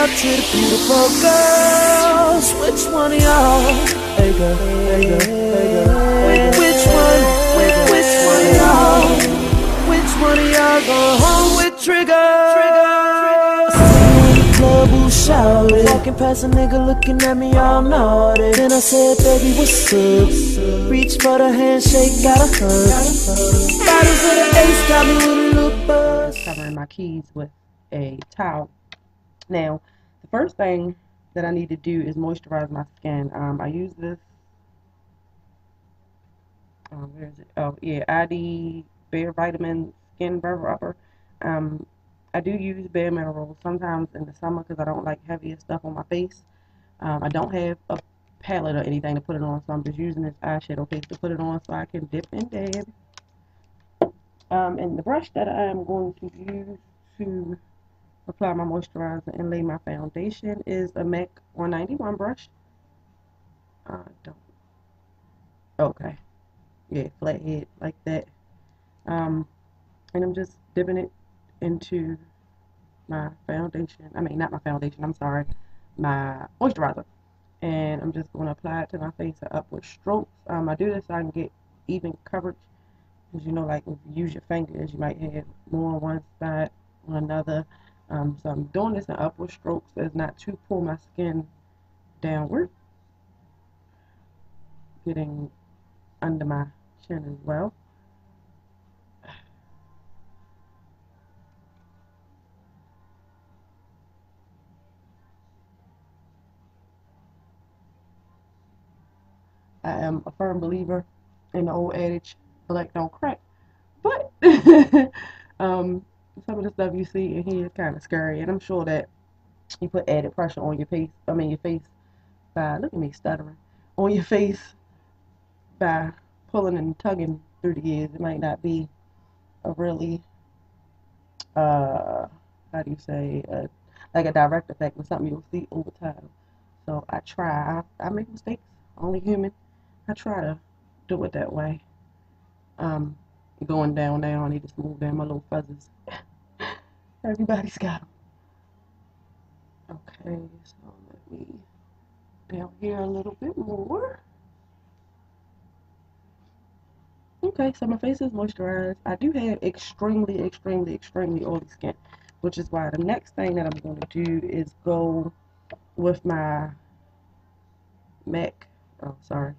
out to the beautiful girls. Which one of y'all? Hey girl, hey girl, hey girl, hey girl. Which one? Which one of y'all? Which one of y'all going home with Trigger? Club who shouted, walking past a nigga looking at me all naughty. Then I said, baby, what's up? Reach for the handshake, got a hug. Bottles of the ace got me with a little buzz. Covering my keys with a towel. Now, the first thing that I need to do is moisturize my skin. I use this, where is it? Oh, yeah, ID Bare Vitamin Skin Rubber. I do use Bare Minerals sometimes in the summer because I don't like heavier stuff on my face. I don't have a palette or anything to put it on, so I'm just using this eyeshadow case to put it on so I can dip and dab. And the brush that I am going to use to apply my moisturizer and lay my foundation is a MAC 191 brush. Okay, yeah, flat head like that. And I'm just dipping it into my foundation. I mean, not my foundation, I'm sorry, my moisturizer. And I'm just going to apply it to my face in upward strokes. I do this so I can get even coverage. Because you know, like if you use your fingers, you might have more on one side or another. So I'm doing this in upward strokes as not to pull my skin downward. Getting under my chin as well. I am a firm believer in the old adage, black don't crack. But some of the stuff you see in here is kind of scary, and I'm sure that you put added pressure on your face. Your face by, look at me stuttering, on your face by pulling and tugging through the years. It might not be a really, how do you say, like a direct effect, but something you'll see over time. So I try. I make mistakes. Only human. I try to do it that way. Going down now, I need to smooth down my little feathers. Everybody's got them. Okay, so let me down here a little bit more. Okay, so my face is moisturized. I do have extremely oily skin, which is why the next thing that I'm going to do is go with my MAC, oh sorry,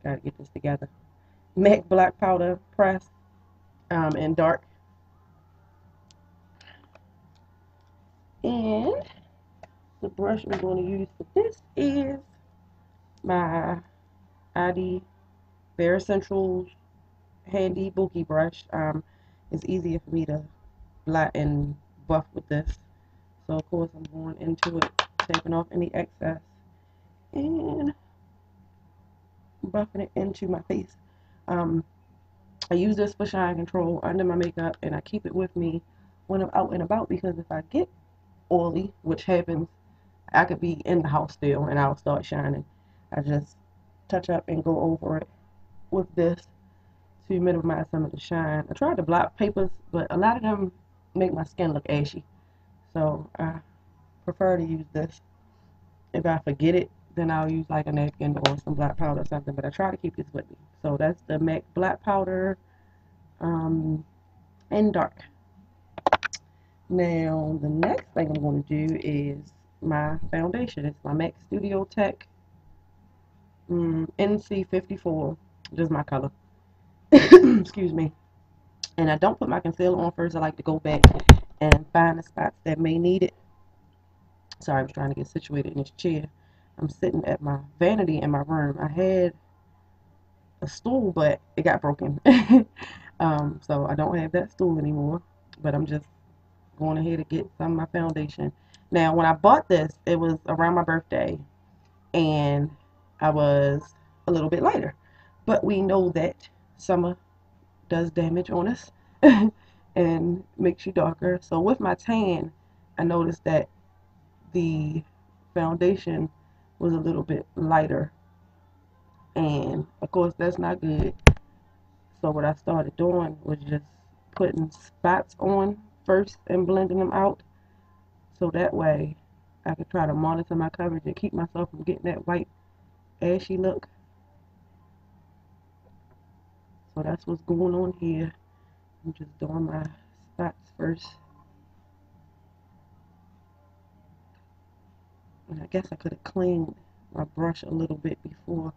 gotta get this together, MAC Black Powder Press in dark. And the brush I'm going to use for this is my ID Bare Essentials handy bulky brush. It's easier for me to blot and buff with this. So of course I'm going into it, taking off any excess and buffing it into my face. I use this for shine control under my makeup, and I keep it with me when I'm out and about, because if I get oily, which happens, I could be in the house still and I'll start shining. I just touch up and go over it with this to minimize some of the shine. I tried to blot papers, but a lot of them make my skin look ashy. So I prefer to use this. If I forget it, then I'll use like a napkin or some black powder or something, but I try to keep this with me. So that's the MAC Black Powder in dark. Now the next thing I'm going to do is my foundation. It's my MAC Studio Tech NC54. This is my color. Excuse me. And I don't put my concealer on first. I like to go back and find the spots that may need it. Sorry, I was trying to get situated in this chair. I'm sitting at my vanity in my room. I had a stool, but it got broken. So I don't have that stool anymore. But I'm just going ahead to get some of my foundation. Now, when I bought this, it was around my birthday, and I was a little bit lighter. But we know that summer does damage on us and makes you darker. So with my tan, I noticed that the foundation was a little bit lighter, and of course that's not good. So what I started doing was just putting spots on first and blending them out, so that way I could try to monitor my coverage and keep myself from getting that white ashy look. So that's what's going on here. I'm just doing my spots first. And I guess I could have cleaned my brush a little bit before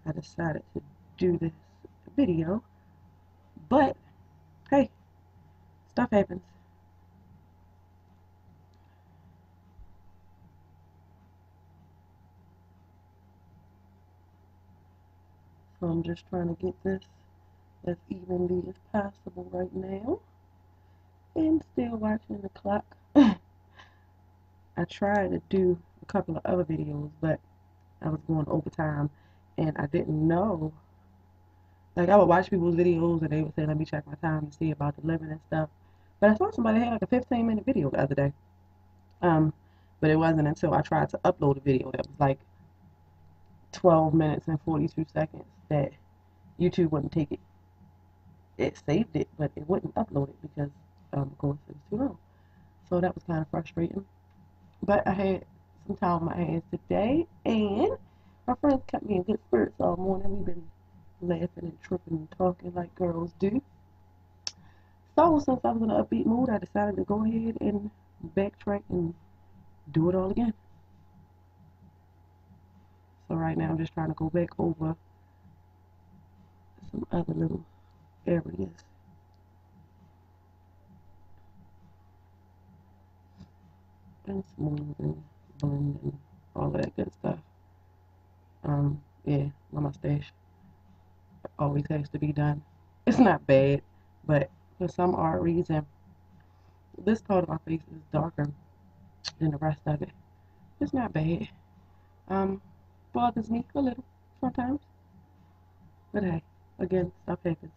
I decided to do this video. But, hey, stuff happens. So I'm just trying to get this as evenly as possible right now. And still watching the clock. I tried to do a couple of other videos, but I was going overtime. And I didn't know. Like, I would watch people's videos and they would say, let me check my time to see about the limit and stuff. But I saw somebody had like a 15-minute video the other day. But it wasn't until I tried to upload a video that was like 12 minutes and 42 seconds that YouTube wouldn't take it. It saved it, but it wouldn't upload it because, of course, it was too long. So that was kind of frustrating. But I had some time on my hands today, and my friends kept me in good spirits all morning. We've been laughing and tripping and talking like girls do. So since I was in an upbeat mood, I decided to go ahead and backtrack and do it all again. So right now I'm just trying to go back over some other little areas. And smooth and blend and all that good stuff. Yeah, my mustache always has to be done. It's not bad, but for some odd reason, this part of my face is darker than the rest of it. It's not bad. Bothers me a little sometimes, but hey, again, stuff happens.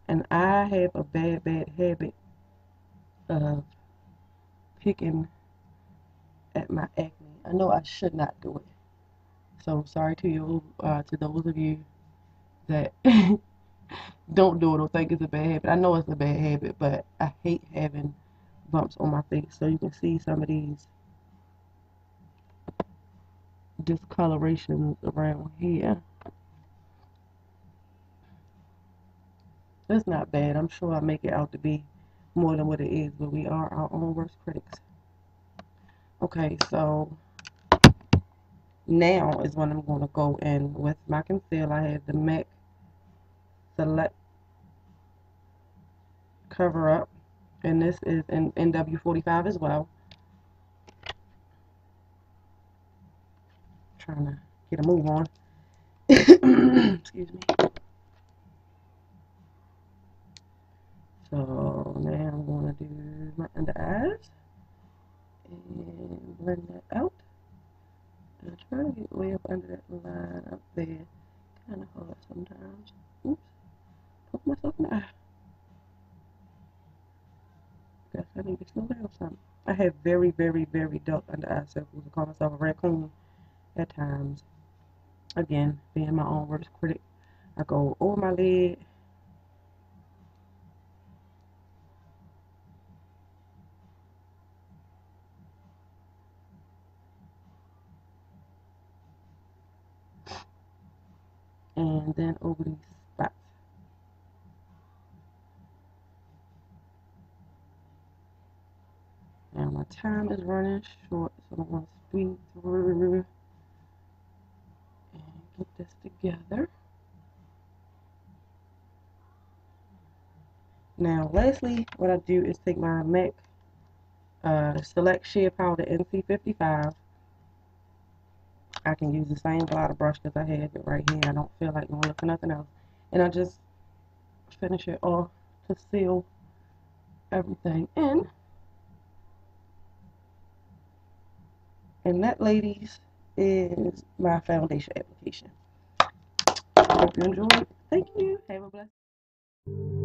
And I have a bad habit of picking at my acne. I know I should not do it. So sorry to you, to those of you that don't do it or think it's a bad habit. I know it's a bad habit, but I hate having bumps on my face. So you can see some of these discolorations around here. It's not bad. I'm sure I make it out to be more than what it is, but we are our own worst critics. Okay, so now is when I'm going to go in with my concealer. I have the MAC Select Cover Up, and this is in NW45 as well. Trying to get a move on. Excuse me. So now I'm going to do my under eyes and blend that out. And try to get way up under that line up there. Kind of hard sometimes. Oops. Poke myself in the eye. Guess I need to slow down something. I have very, very, very dark under eye circles. I call myself a raccoon at times. Again, being my own worst critic. I go over my lid. And then over these spots. Now my time is running short, so I'm going to speed through and get this together. Now, lastly, what I do is take my MAC Select Sheer Powder NC55. I can use the same glider brush because I have it right here. I don't feel like going for nothing else. And I just finish it off to seal everything in. And that, ladies, is my foundation application. Hope you enjoyed. Thank you. Have a blessed day.